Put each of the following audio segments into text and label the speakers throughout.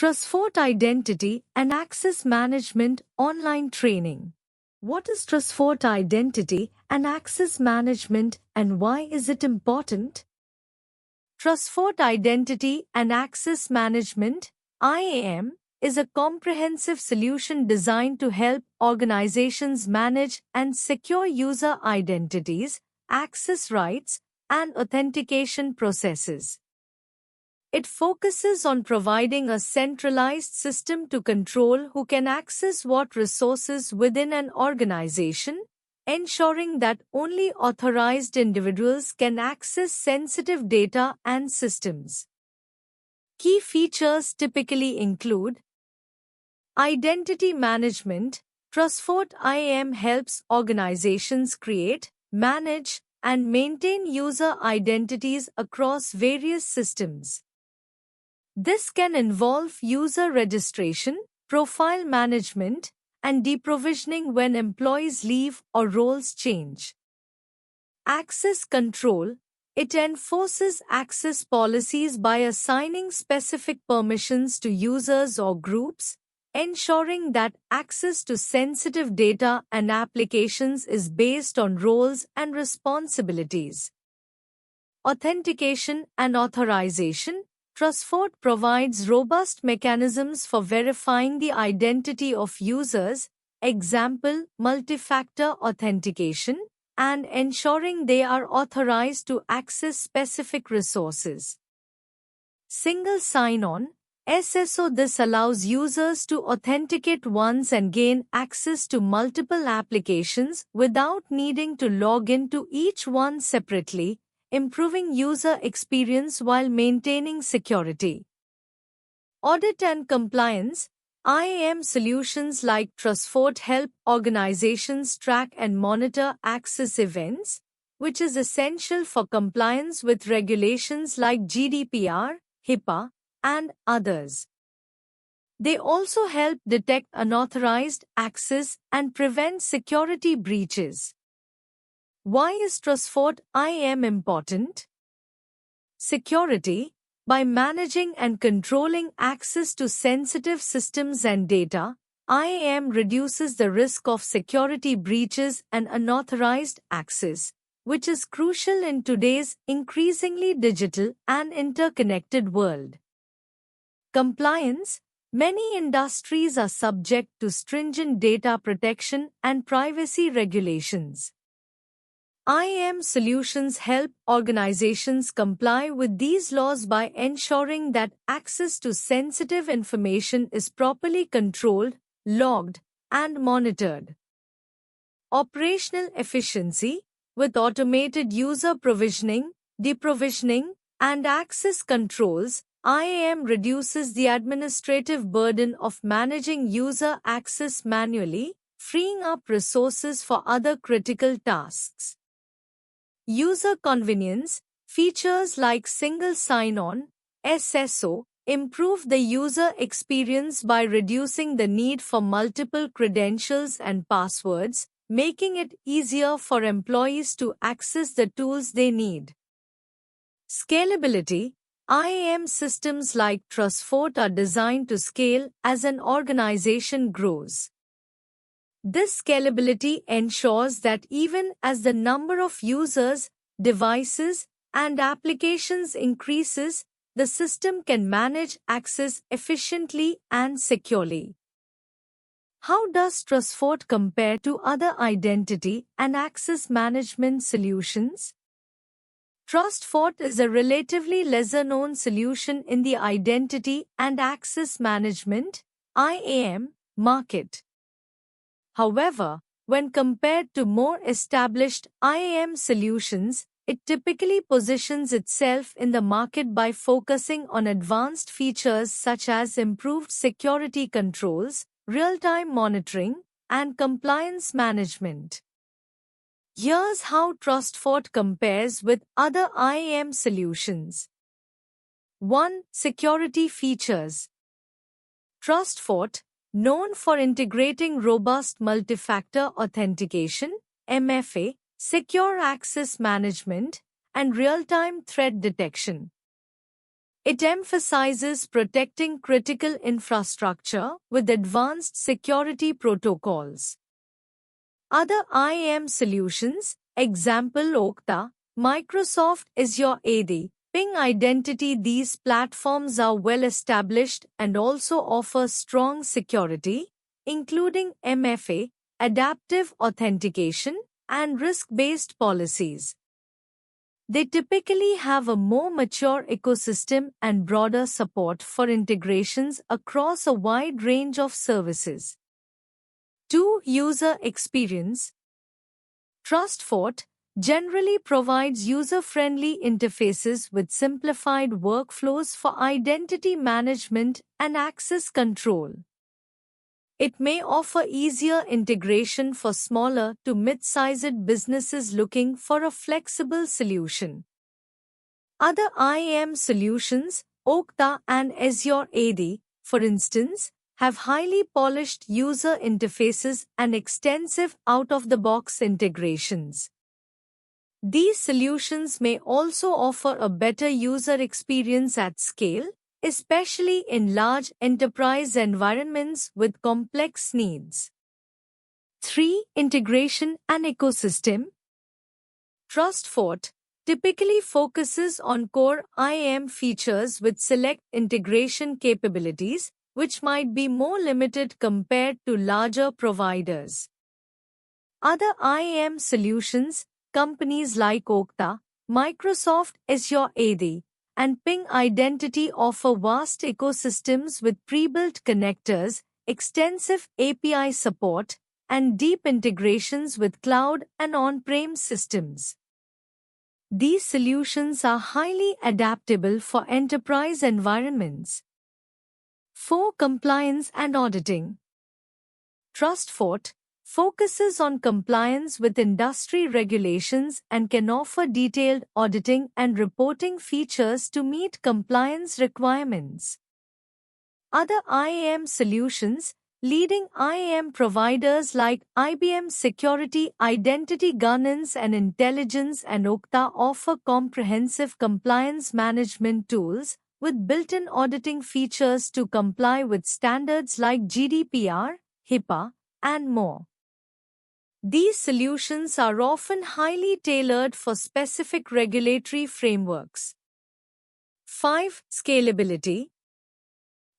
Speaker 1: TrustFort Identity and Access Management Online Training. What is TrustFort Identity and Access Management and why is it important? TrustFort Identity and Access Management (IAM) is a comprehensive solution designed to help organizations manage and secure user identities, access rights, and authentication processes. It focuses on providing a centralized system to control who can access what resources within an organization, ensuring that only authorized individuals can access sensitive data and systems. Key features typically include identity management. TrustFort IAM helps organizations create, manage, and maintain user identities across various systems. This can involve user registration, profile management, and deprovisioning when employees leave or roles change. Access control. It enforces access policies by assigning specific permissions to users or groups, ensuring that access to sensitive data and applications is based on roles and responsibilities. Authentication and authorization. TrustFort provides robust mechanisms for verifying the identity of users, example, multi-factor authentication, and ensuring they are authorized to access specific resources. Single sign-on, SSO. This allows users to authenticate once and gain access to multiple applications without needing to log into each one separately, improving user experience while maintaining security. Audit and compliance. IAM solutions like TrustFort help organizations track and monitor access events, which is essential for compliance with regulations like GDPR, HIPAA, and others. They also help detect unauthorized access and prevent security breaches. Why is TrustFort IAM important? Security. By managing and controlling access to sensitive systems and data, IAM reduces the risk of security breaches and unauthorized access, which is crucial in today's increasingly digital and interconnected world. Compliance. Many industries are subject to stringent data protection and privacy regulations. IAM solutions help organizations comply with these laws by ensuring that access to sensitive information is properly controlled, logged, and monitored. Operational efficiency. With automated user provisioning, deprovisioning, and access controls, IAM reduces the administrative burden of managing user access manually, freeing up resources for other critical tasks. User convenience. Features like single sign-on, SSO, improve the user experience by reducing the need for multiple credentials and passwords, making it easier for employees to access the tools they need. Scalability. IAM systems like TrustFort are designed to scale as an organization grows. This scalability ensures that even as the number of users, devices, and applications increases, the system can manage access efficiently and securely. How does TrustFort compare to other identity and access management solutions? TrustFort is a relatively lesser-known solution in the identity and access management (IAM) market. However, when compared to more established IAM solutions, it typically positions itself in the market by focusing on advanced features such as improved security controls, real-time monitoring, and compliance management. Here's how TrustFort compares with other IAM solutions. 1. Security features. TrustFort, known for integrating robust multi-factor authentication, MFA, secure access management, and real-time threat detection. It emphasizes protecting critical infrastructure with advanced security protocols. Other IAM solutions, example Okta, Microsoft Azure AD, Ping Identity. These platforms are well established and also offer strong security, including MFA, adaptive authentication, and risk-based policies. They typically have a more mature ecosystem and broader support for integrations across a wide range of services. 2. User experience. TrustFort generally provides user-friendly interfaces with simplified workflows for identity management and access control. It may offer easier integration for smaller to mid-sized businesses looking for a flexible solution. Other IAM solutions, Okta and Azure AD, for instance, have highly polished user interfaces and extensive out-of-the-box integrations. These solutions may also offer a better user experience at scale, especially in large enterprise environments with complex needs. 3. Integration and ecosystem. TrustFort typically focuses on core IAM features with select integration capabilities, which might be more limited compared to larger providers. Other IAM solutions, companies like Okta, Microsoft Azure AD, and Ping Identity offer vast ecosystems with pre-built connectors, extensive API support, and deep integrations with cloud and on-prem systems. These solutions are highly adaptable for enterprise environments. 4. Compliance and auditing. TrustFort focuses on compliance with industry regulations and can offer detailed auditing and reporting features to meet compliance requirements. Other IAM solutions, leading IAM providers like IBM Security, Identity Governance and Intelligence, and Okta offer comprehensive compliance management tools with built-in auditing features to comply with standards like GDPR, HIPAA, and more. These solutions are often highly tailored for specific regulatory frameworks. 5. Scalability.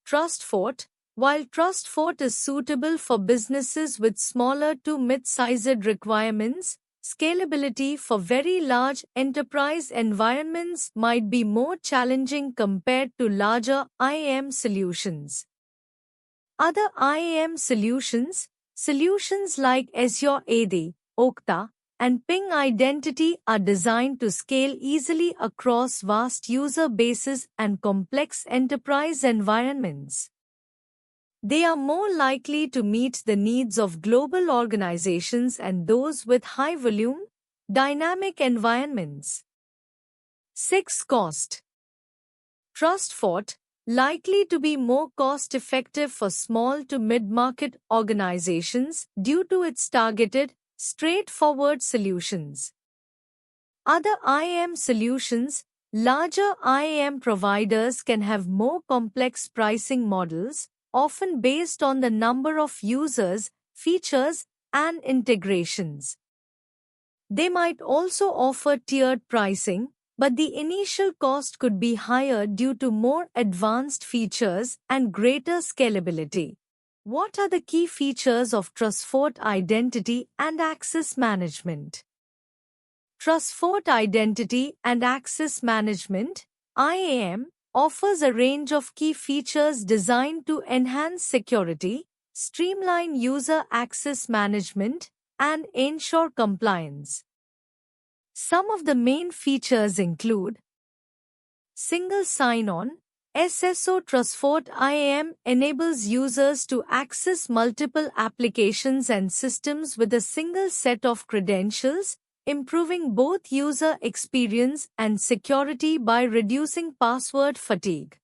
Speaker 1: TrustFort. While TrustFort is suitable for businesses with smaller to mid-sized requirements, scalability for very large enterprise environments might be more challenging compared to larger IAM solutions. Other IAM solutions like Azure AD, Okta, and Ping Identity are designed to scale easily across vast user bases and complex enterprise environments. They are more likely to meet the needs of global organizations and those with high-volume, dynamic environments. 6. Cost. TrustFort likely to be more cost-effective for small to mid-market organizations due to its targeted, straightforward solutions. Other IAM solutions, larger IAM providers can have more complex pricing models, often based on the number of users, features, and integrations. They might also offer tiered pricing, but the initial cost could be higher due to more advanced features and greater scalability. What are the key features of TrustFort Identity and Access Management? TrustFort Identity and Access Management, IAM, offers a range of key features designed to enhance security, streamline user access management, and ensure compliance. Some of the main features include Single Sign-On. SSO. TrustFort IAM enables users to access multiple applications and systems with a single set of credentials, improving both user experience and security by reducing password fatigue.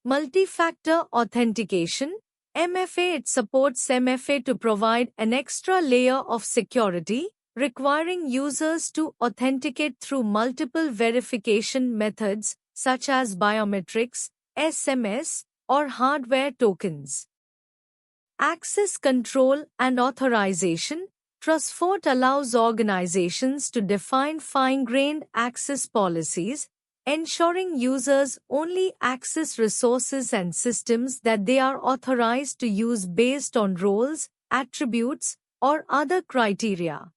Speaker 1: Multi-factor authentication. MFA. It supports MFA to provide an extra layer of security, requiring users to authenticate through multiple verification methods such as biometrics, SMS, or hardware tokens. Access control and authorization. TrustFort allows organizations to define fine-grained access policies, ensuring users only access resources and systems that they are authorized to use based on roles, attributes, or other criteria.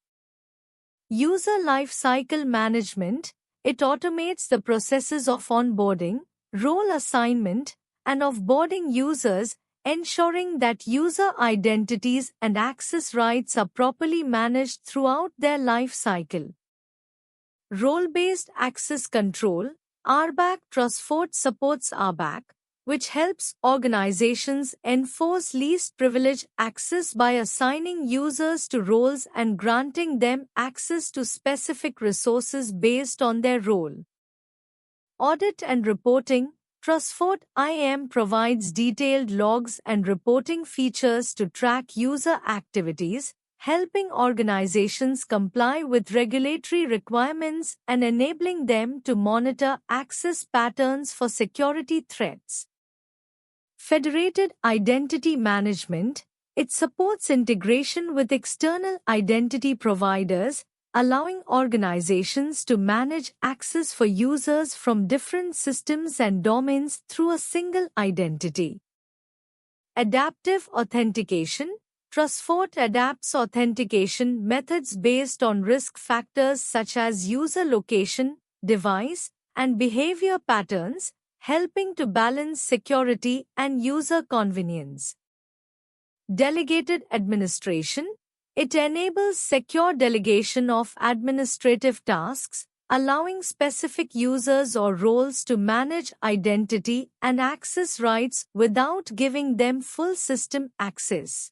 Speaker 1: User lifecycle management. It automates the processes of onboarding, role assignment, and offboarding users, ensuring that user identities and access rights are properly managed throughout their life cycle. Role-based access control. RBAC. TrustFort supports RBAC, which helps organizations enforce least privilege access by assigning users to roles and granting them access to specific resources based on their role. Audit and reporting. TrustFort IAM provides detailed logs and reporting features to track user activities, helping organizations comply with regulatory requirements and enabling them to monitor access patterns for security threats. Federated identity management. It supports integration with external identity providers, allowing organizations to manage access for users from different systems and domains through a single identity. Adaptive authentication. TrustFort adapts authentication methods based on risk factors such as user location, device, and behavior patterns, helping to balance security and user convenience. Delegated administration. It enables secure delegation of administrative tasks, allowing specific users or roles to manage identity and access rights without giving them full system access.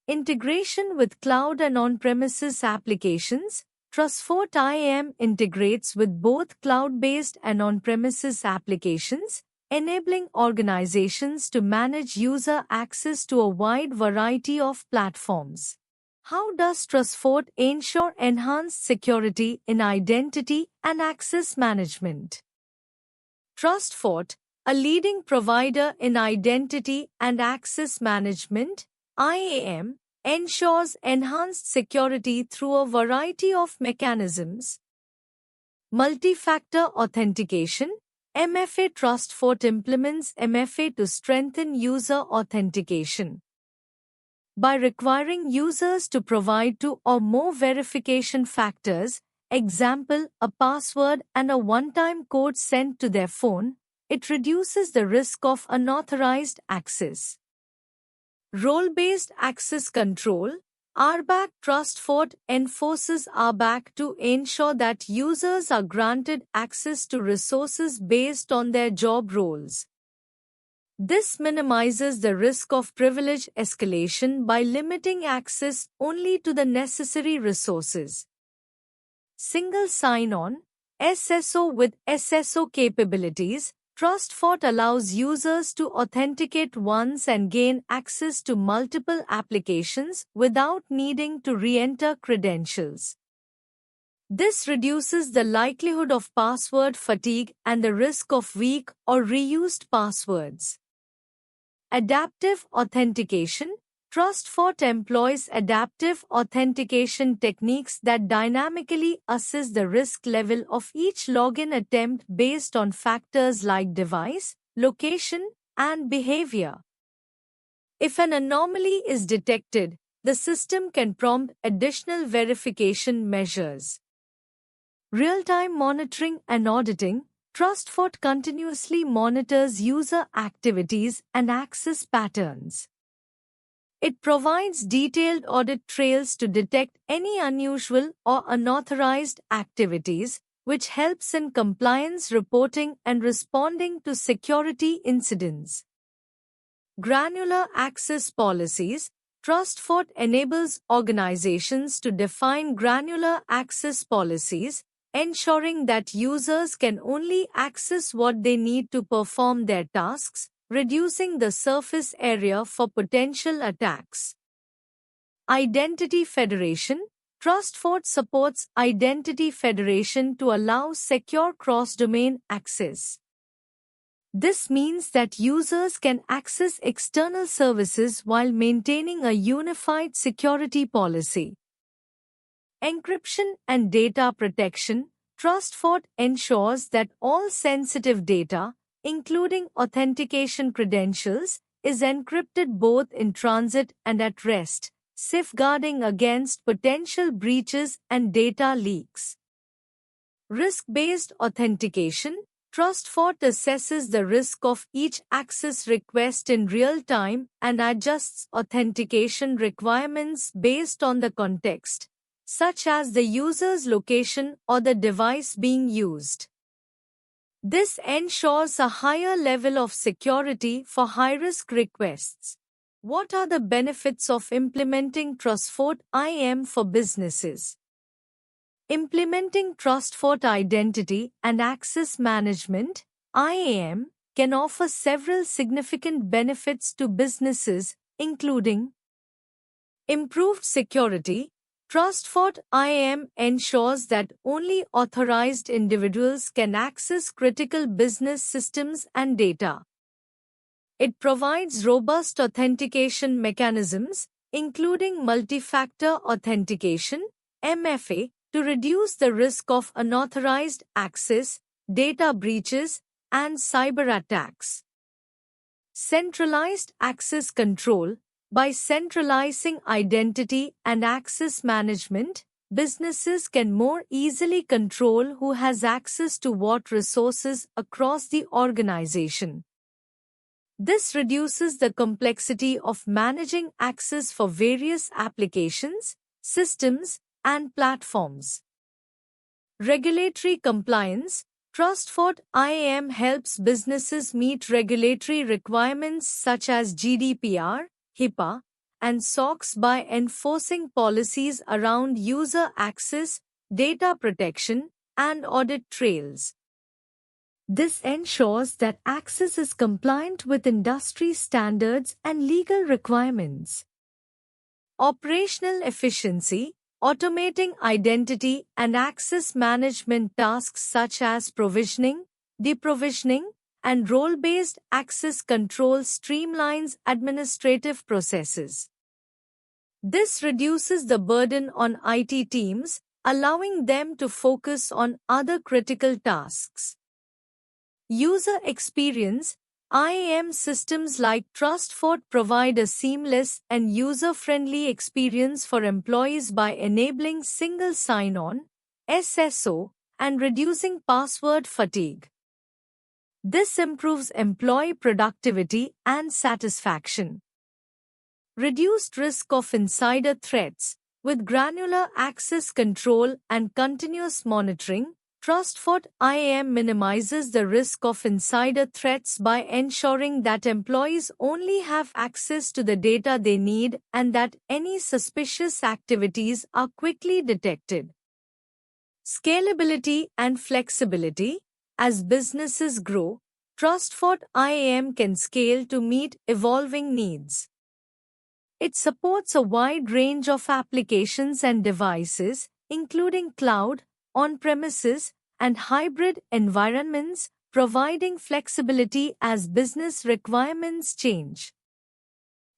Speaker 1: Integration with cloud and on-premises applications. TrustFort IAM integrates with both cloud-based and on-premises applications, enabling organizations to manage user access to a wide variety of platforms. How does TrustFort ensure enhanced security in identity and access management? TrustFort, a leading provider in identity and access management, IAM, ensures enhanced security through a variety of mechanisms. Multi-factor authentication. MFA. TrustFort implements MFA to strengthen user authentication by requiring users to provide two or more verification factors, example, a password and a one-time code sent to their phone. It reduces the risk of unauthorized access. Role-based access control. RBAC. TrustFort enforces RBAC to ensure that users are granted access to resources based on their job roles. This minimizes the risk of privilege escalation by limiting access only to the necessary resources. Single sign-on. SSO. With SSO capabilities, TrustFort allows users to authenticate once and gain access to multiple applications without needing to re-enter credentials. This reduces the likelihood of password fatigue and the risk of weak or reused passwords. Adaptive authentication. TrustFort employs adaptive authentication techniques that dynamically assess the risk level of each login attempt based on factors like device, location, and behavior. If an anomaly is detected, the system can prompt additional verification measures. Real-time monitoring and auditing. TrustFort continuously monitors user activities and access patterns. It provides detailed audit trails to detect any unusual or unauthorized activities, which helps in compliance reporting and responding to security incidents. Granular access policies. TrustFort enables organizations to define granular access policies, ensuring that users can only access what they need to perform their tasks, reducing the surface area for potential attacks. Identity federation. TrustFort supports Identity Federation to allow secure cross-domain access. This means that users can access external services while maintaining a unified security policy. Encryption and data protection. TrustFort ensures that all sensitive data, including authentication credentials, is encrypted both in transit and at rest, safeguarding against potential breaches and data leaks. Risk-based authentication. TrustFort assesses the risk of each access request in real time and adjusts authentication requirements based on the context, such as the user's location or the device being used. This ensures a higher level of security for high-risk requests. What are the benefits of implementing TrustFort IAM for businesses? Implementing TrustFort Identity and Access Management (IAM) can offer several significant benefits to businesses, including improved security. TrustFort IAM ensures that only authorized individuals can access critical business systems and data. It provides robust authentication mechanisms, including multi-factor authentication (MFA), to reduce the risk of unauthorized access, data breaches, and cyber attacks. Centralized access control. By centralizing identity and access management, businesses can more easily control who has access to what resources across the organization. This reduces the complexity of managing access for various applications, systems, and platforms. Regulatory compliance. TrustFort IAM helps businesses meet regulatory requirements such as GDPR, HIPAA, and SOX by enforcing policies around user access, data protection, and audit trails. This ensures that access is compliant with industry standards and legal requirements. Operational efficiency. Automating identity and access management tasks such as provisioning, deprovisioning, and role-based access control streamlines administrative processes. This reduces the burden on IT teams, allowing them to focus on other critical tasks. User experience. IAM systems like TrustFort provide a seamless and user-friendly experience for employees by enabling single sign-on (SSO) and reducing password fatigue. This improves employee productivity and satisfaction. Reduced risk of insider threats. With granular access control and continuous monitoring, TrustFort IAM minimizes the risk of insider threats by ensuring that employees only have access to the data they need and that any suspicious activities are quickly detected. Scalability and flexibility. As businesses grow, TrustFort IAM can scale to meet evolving needs. It supports a wide range of applications and devices, including cloud, on-premises, and hybrid environments, providing flexibility as business requirements change.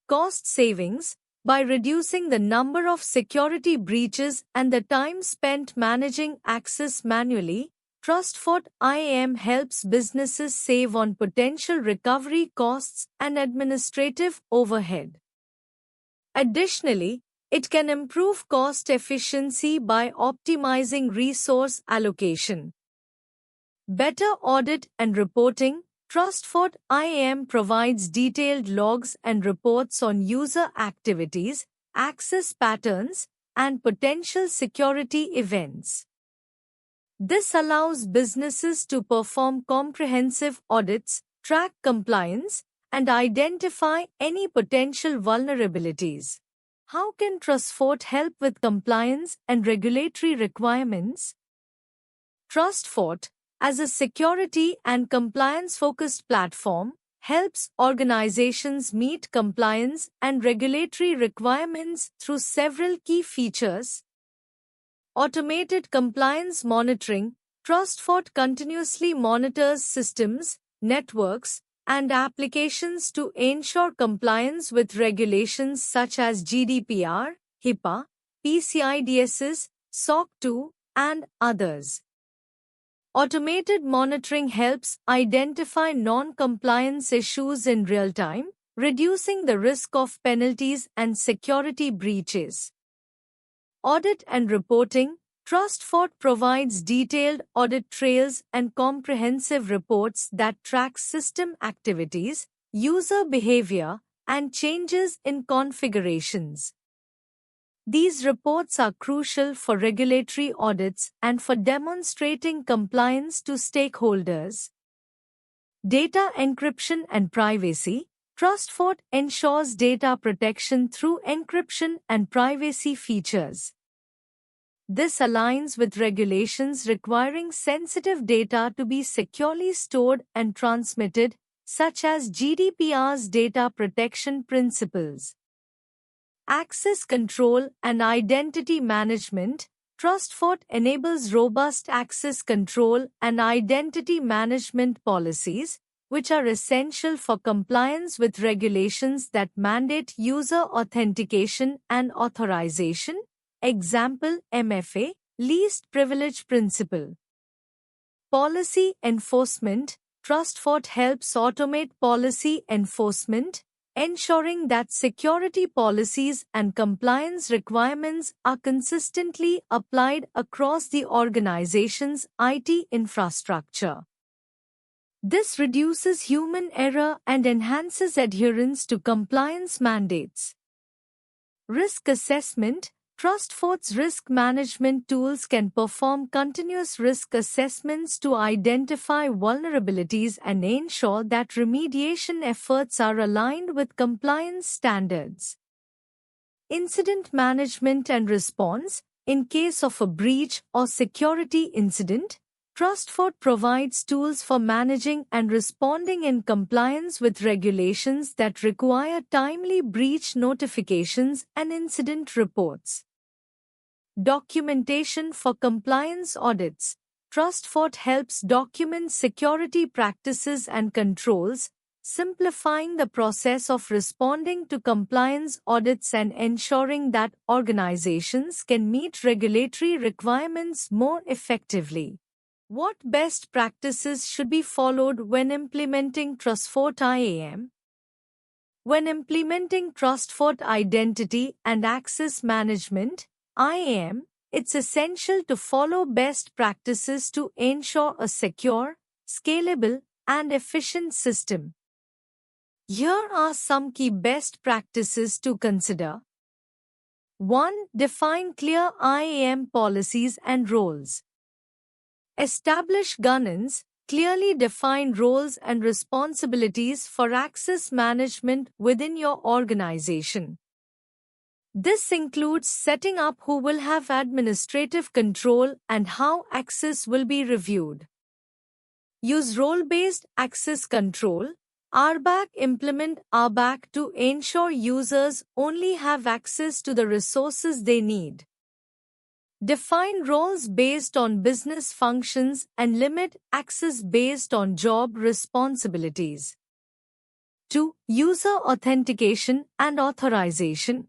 Speaker 1: Cost savings. By reducing the number of security breaches and the time spent managing access manually, TrustFort IAM helps businesses save on potential recovery costs and administrative overhead. Additionally, it can improve cost efficiency by optimizing resource allocation. Better audit and reporting. TrustFort IAM provides detailed logs and reports on user activities, access patterns, and potential security events. This allows businesses to perform comprehensive audits, track compliance, and identify any potential vulnerabilities. How can TrustFort help with compliance and regulatory requirements? TrustFort, as a security and compliance-focused platform, helps organizations meet compliance and regulatory requirements through several key features. Automated compliance monitoring. TrustFort continuously monitors systems, networks, and applications to ensure compliance with regulations such as GDPR, HIPAA, PCI DSS, SOC 2, and others. Automated monitoring helps identify non-compliance issues in real time, reducing the risk of penalties and security breaches. Audit and reporting. TrustFort provides detailed audit trails and comprehensive reports that track system activities, user behavior, and changes in configurations. These reports are crucial for regulatory audits and for demonstrating compliance to stakeholders. Data encryption and privacy. TrustFort ensures data protection through encryption and privacy features. This aligns with regulations requiring sensitive data to be securely stored and transmitted, such as GDPR's data protection principles. Access control and identity management. TrustFort enables robust access control and identity management policies, which are essential for compliance with regulations that mandate user authentication and authorization. Example, MFA, Least Privilege Principle. Policy enforcement. TrustFort helps automate policy enforcement, ensuring that security policies and compliance requirements are consistently applied across the organization's IT infrastructure. This reduces human error and enhances adherence to compliance mandates. Risk assessment. TrustFort's risk management tools can perform continuous risk assessments to identify vulnerabilities and ensure that remediation efforts are aligned with compliance standards. Incident management and response. In case of a breach or security incident, TrustFort provides tools for managing and responding in compliance with regulations that require timely breach notifications and incident reports. Documentation for compliance audits. TrustFort helps document security practices and controls, simplifying the process of responding to compliance audits and ensuring that organizations can meet regulatory requirements more effectively. What best practices should be followed when implementing TrustFort IAM? When implementing TrustFort Identity and Access Management (IAM), it's essential to follow best practices to ensure a secure, scalable, and efficient system. Here are some key best practices to consider. 1. Define clear IAM policies and roles. Establish governance. Clearly define roles and responsibilities for access management within your organization. This includes setting up who will have administrative control and how access will be reviewed. Use role-based access control. RBAC. Implement RBAC to ensure users only have access to the resources they need. Define roles based on business functions and limit access based on job responsibilities. 2. User authentication and authorization.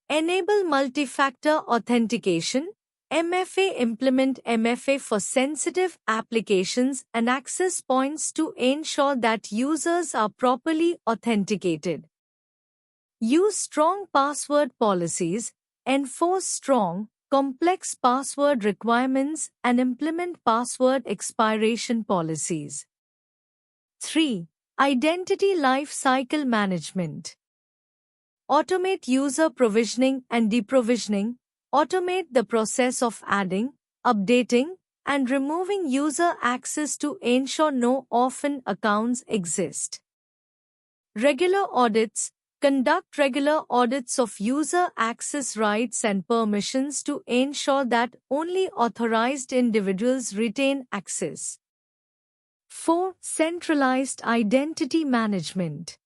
Speaker 1: Enable multi-factor authentication. MFA. Implement MFA for sensitive applications and access points to ensure that users are properly authenticated. Use strong password policies. Enforce strong, complex password requirements and implement password expiration policies. 3. Identity lifecycle management. Automate user provisioning and deprovisioning. Automate the process of adding, updating, and removing user access to ensure no orphan accounts exist. Regular audits. Conduct regular audits of user access rights and permissions to ensure that only authorized individuals retain access. 4. Centralized identity management.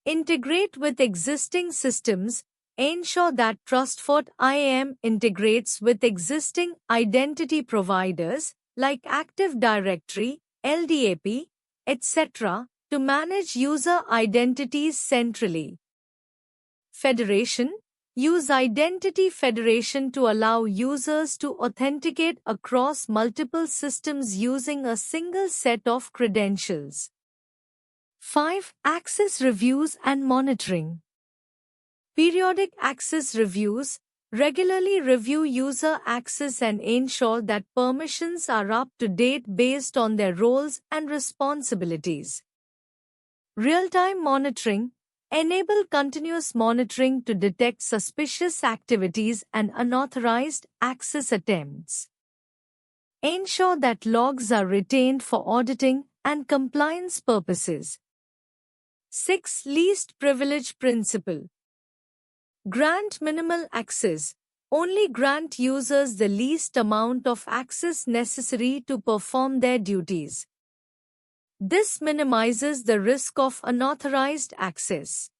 Speaker 1: Integrate with existing systems, Ensure that TrustFort IAM integrates with existing identity providers like Active Directory, LDAP, etc. to manage user identities centrally. Federation. Use Identity Federation to allow users to authenticate across multiple systems using a single set of credentials. 5. Access Reviews and Monitoring. Periodic access reviews regularly review user access and ensure that permissions are up to date based on their roles and responsibilities. Real-time monitoring enable continuous monitoring to detect suspicious activities and unauthorized access attempts. Ensure that logs are retained for auditing and compliance purposes. 6. Least Privilege Principle. Grant minimal access. Only grant users the least amount of access necessary to perform their duties. This minimizes the risk of unauthorized access.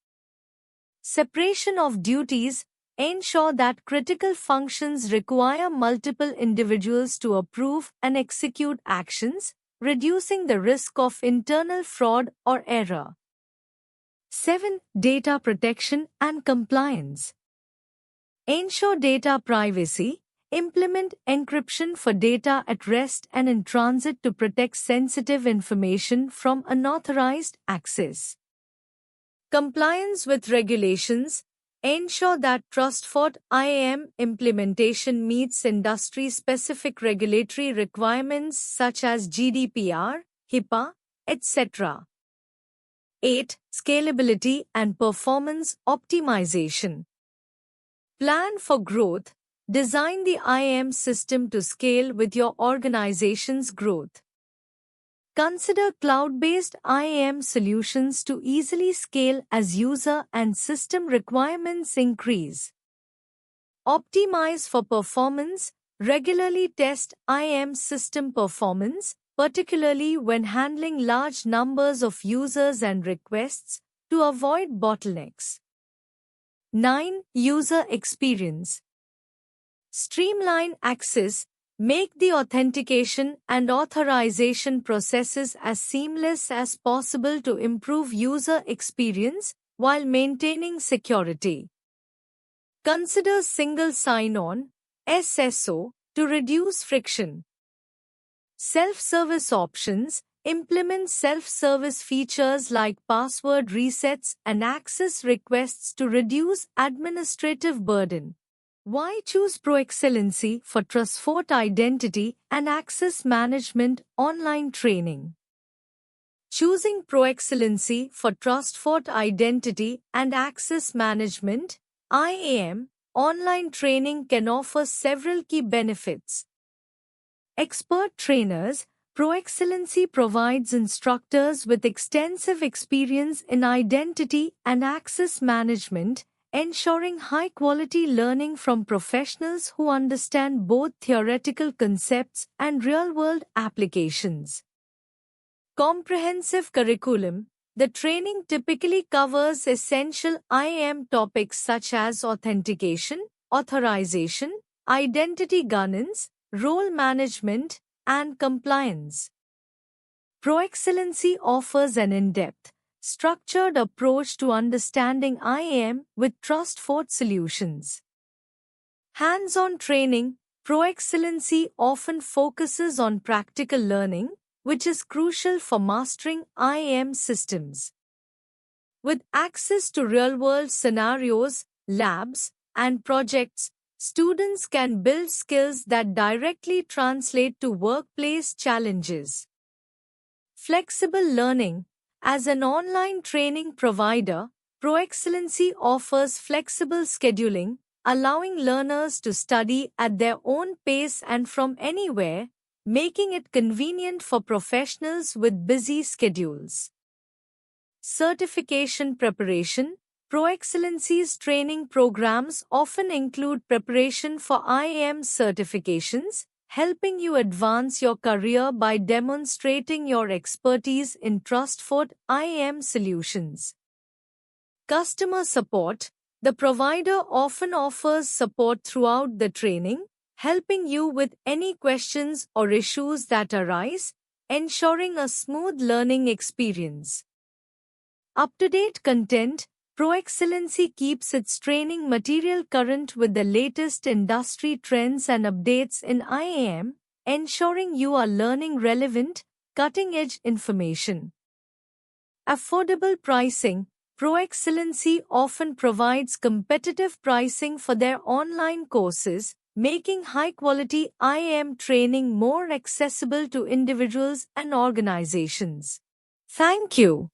Speaker 1: Separation of duties. Ensure that critical functions require multiple individuals to approve and execute actions, reducing the risk of internal fraud or error. 7. Data protection and compliance. Ensure data privacy. Implement encryption for data at rest and in transit to protect sensitive information from unauthorized access. Compliance with regulations. Ensure that TrustFort IAM implementation meets industry-specific regulatory requirements such as GDPR, HIPAA, etc. 8. Scalability and performance optimization. Plan for growth. Design the IAM system to scale with your organization's growth. Consider cloud-based IAM solutions to easily scale as user and system requirements increase. Optimize for performance. Regularly test IAM system performance, particularly when handling large numbers of users and requests, to avoid bottlenecks. 9. User experience. Streamline access. Make the authentication and authorization processes as seamless as possible to improve user experience while maintaining security. Consider single sign-on (SSO) to reduce friction. Self-service options. Implement self-service features like password resets and access requests to reduce administrative burden. Why choose ProExcellency for TrustFort Identity and Access Management online training? Choosing ProExcellency for TrustFort Identity and Access Management (IAM) online training can offer several key benefits. Expert trainers. ProExcellency provides instructors with extensive experience in identity and access management, ensuring high-quality learning from professionals who understand both theoretical concepts and real-world applications. Comprehensive curriculum. The training typically covers essential IAM topics such as authentication, authorization, identity governance, role management, and compliance. ProExcellency offers an in-depth, structured approach to understanding IAM with TrustFort solutions. Hands-on training. ProExcellency often focuses on practical learning, which is crucial for mastering IAM systems. With access to real-world scenarios, labs, and projects, students can build skills that directly translate to workplace challenges. Flexible learning. As an online training provider, ProExcellency offers flexible scheduling, allowing learners to study at their own pace and from anywhere, making it convenient for professionals with busy schedules. Certification preparation. ProExcellency's training programs often include preparation for IAM certifications, helping you advance your career by demonstrating your expertise in TrustFort IAM solutions. Customer support. The provider often offers support throughout the training, helping you with any questions or issues that arise, ensuring a smooth learning experience. Up-to-date content, ProExcellency keeps its training material current with the latest industry trends and updates in IAM, ensuring you are learning relevant, cutting-edge information. Affordable pricing. ProExcellency often provides competitive pricing for their online courses, making high-quality IAM training more accessible to individuals and organizations. Thank you.